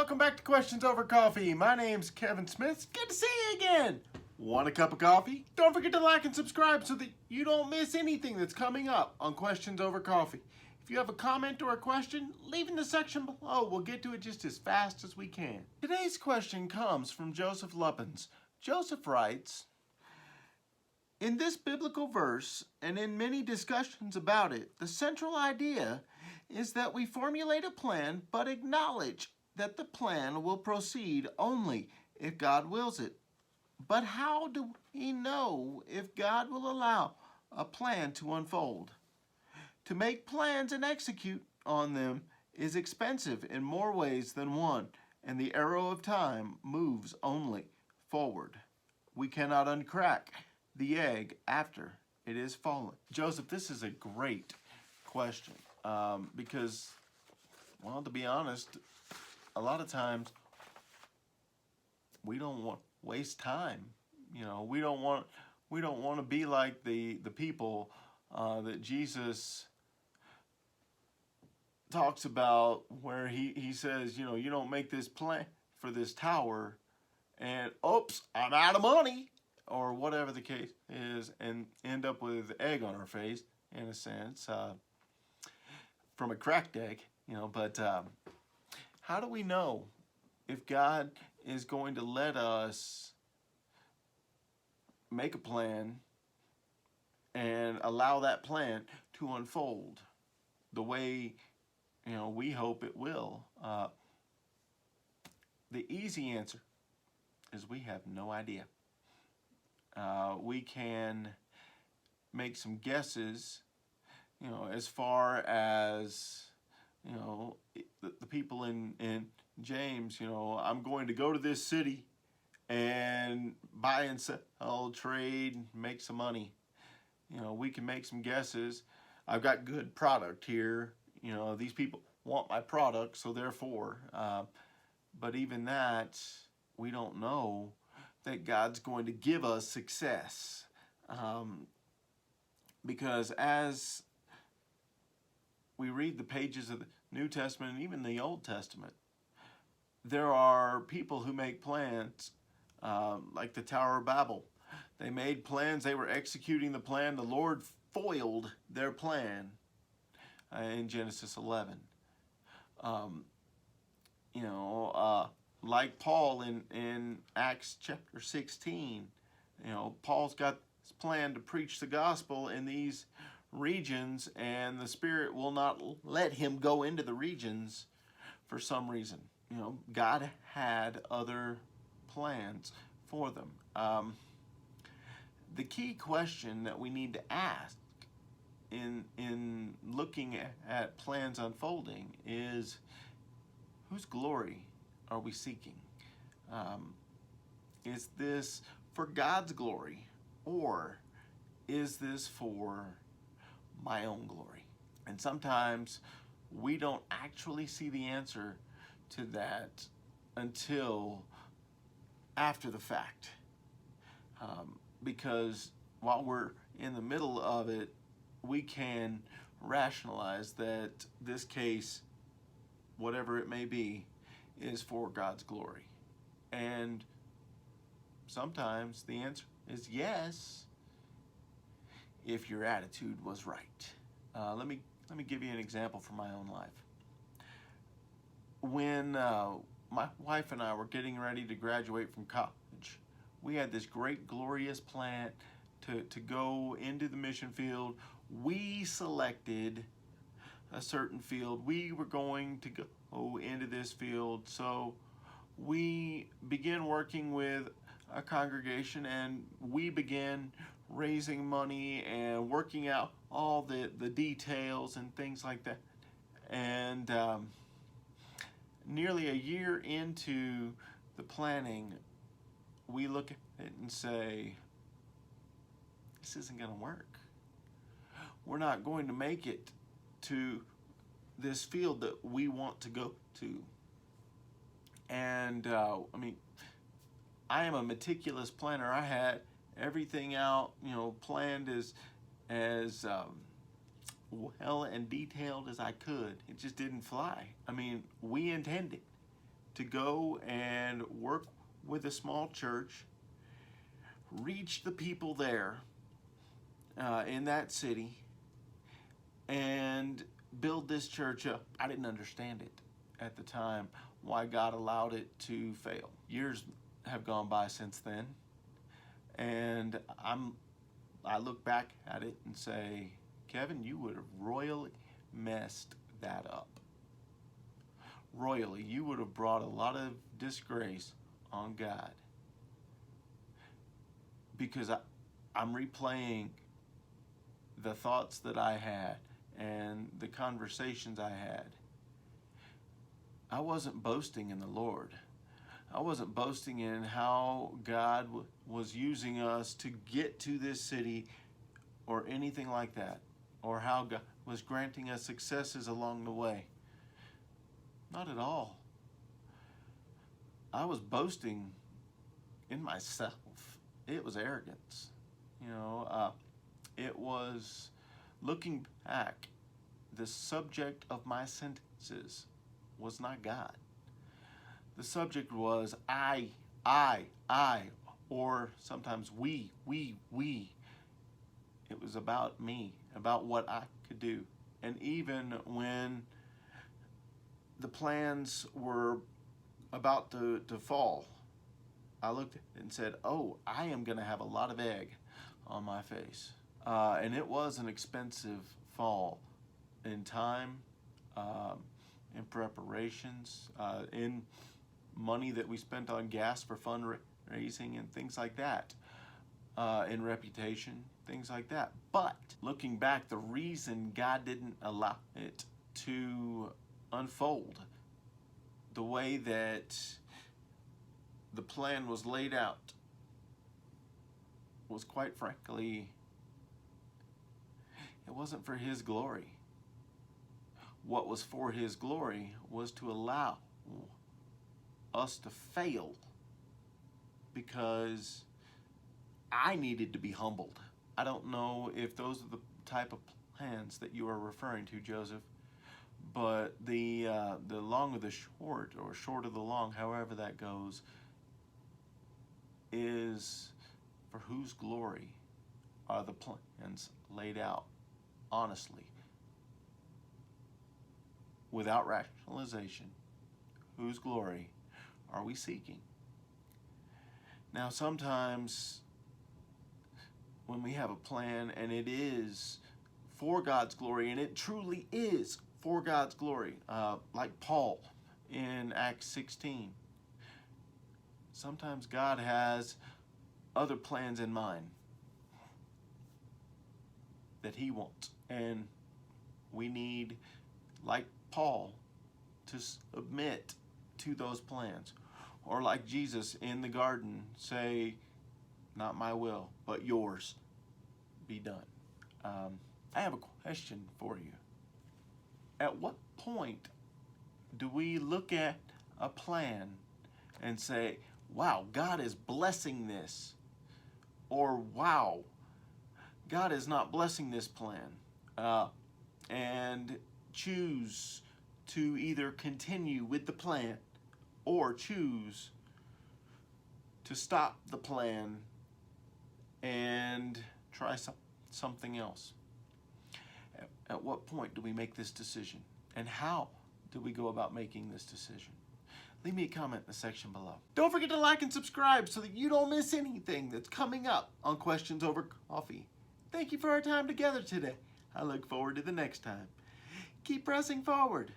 welcome back to Questions Over Coffee. My name's Kevin Smith. Good to see you again. Want a cup of coffee? Don't forget to like and subscribe so that you don't miss anything that's coming up on Questions Over Coffee. If you have a comment or a question, leave in the section below. We'll get to it just as fast as we can. Today's question comes from Joseph Luppens. Joseph writes, in this biblical verse, and in many discussions about it, the central idea is that we formulate a plan but acknowledge that the plan will proceed only if God wills it. But how do we know if God will allow a plan to unfold? To make plans and execute on them is expensive in more ways than one, and the arrow of time moves only forward. We cannot uncrack the egg after it is fallen. Joseph, this is a great question because, well, to be honest, a lot of times we don't want to waste time. You know, we don't want to be like the people that Jesus talks about, where he says, you know, you don't make this plan for this tower and oops, I'm out of money, or whatever the case is, and end up with egg on our face, in a sense, from a cracked egg, you know. But how do we know if God is going to let us make a plan and allow that plan to unfold the way, you know, we hope it will? The easy answer is we have no idea. We can make some guesses, you know, as far as, you know, the people in James, you know, I'm going to go to this city and buy and sell, trade, make some money. You know, we can make some guesses. I've got good product here. You know, these people want my product, so therefore, but even that, we don't know that God's going to give us success. Because as we read the pages of the New Testament and even the Old Testament, there are people who make plans, like the Tower of Babel. They made plans, they were executing the plan, the Lord foiled their plan in Genesis 11. You know, like Paul in Acts chapter 16, you know, Paul's got his plan to preach the gospel in these regions, and the Spirit will not let him go into the regions for some reason. You know, God had other plans for them. The key question that we need to ask in looking at plans unfolding is, whose glory are we seeking? Is this for God's glory, or is this for my own glory? And sometimes we don't actually see the answer to that until after the fact, because while we're in the middle of it, we can rationalize that this case, whatever it may be, is for God's glory. And sometimes the answer is yes, if your attitude was right. Let me give you an example from my own life. When my wife and I were getting ready to graduate from college, we had this great, glorious plan to go into the mission field. We selected a certain field. We were going to go into this field. So we began working with a congregation, and we began raising money and working out all the details and things like that. And nearly a year into the planning, we look at it and say, this isn't going to work. We're not going to make it to this field that we want to go to. And I mean, I am a meticulous planner. I had everything out, you know, planned as well and detailed as I could. It just didn't fly. I mean, we intended to go and work with a small church, reach the people there in that city, and build this church up. I didn't understand it at the time, why God allowed it to fail. Years have gone by since then, and I look back at it and say, Kevin, you would have royally messed that up. Royally, you would have brought a lot of disgrace on God. Because I'm replaying the thoughts that I had and the conversations I had. I wasn't boasting in the Lord. I wasn't boasting in how God was using us to get to this city or anything like that, or how God was granting us successes along the way. Not at all. I was boasting in myself. It was arrogance. It was looking back. The subject of my sentences was not God. The subject was I, or sometimes we. It was about me, about what I could do. And even when the plans were about to fall, I looked and said, oh, I am going to have a lot of egg on my face. And it was an expensive fall in time, in preparations, in money that we spent on gas for fundraising and things like that, in reputation, things like that. But looking back, the reason God didn't allow it to unfold the way that the plan was laid out was, quite frankly, it wasn't for His glory. What was for His glory was to allow us to fail, because I needed to be humbled. I don't know if those are the type of plans that you are referring to, Joseph, but the long of the short, or short of the long, however that goes, is for whose glory are the plans laid out honestly, without rationalization? Whose glory are we seeking? Now, sometimes when we have a plan and it is for God's glory, and it truly is for God's glory, like Paul in Acts 16, sometimes God has other plans in mind that He wants, and we need, like Paul, to submit to those plans, or like Jesus in the garden, say, not my will, but yours be done. I have a question for you. At what point do we look at a plan and say, wow, God is blessing this, or wow, God is not blessing this plan, and choose to either continue with the plan or choose to stop the plan and try something else? At what point do we make this decision? And how do we go about making this decision? Leave me a comment in the section below. Don't forget to like and subscribe so that you don't miss anything that's coming up on Questions Over Coffee. Thank you for our time together today. I look forward to the next time. Keep pressing forward.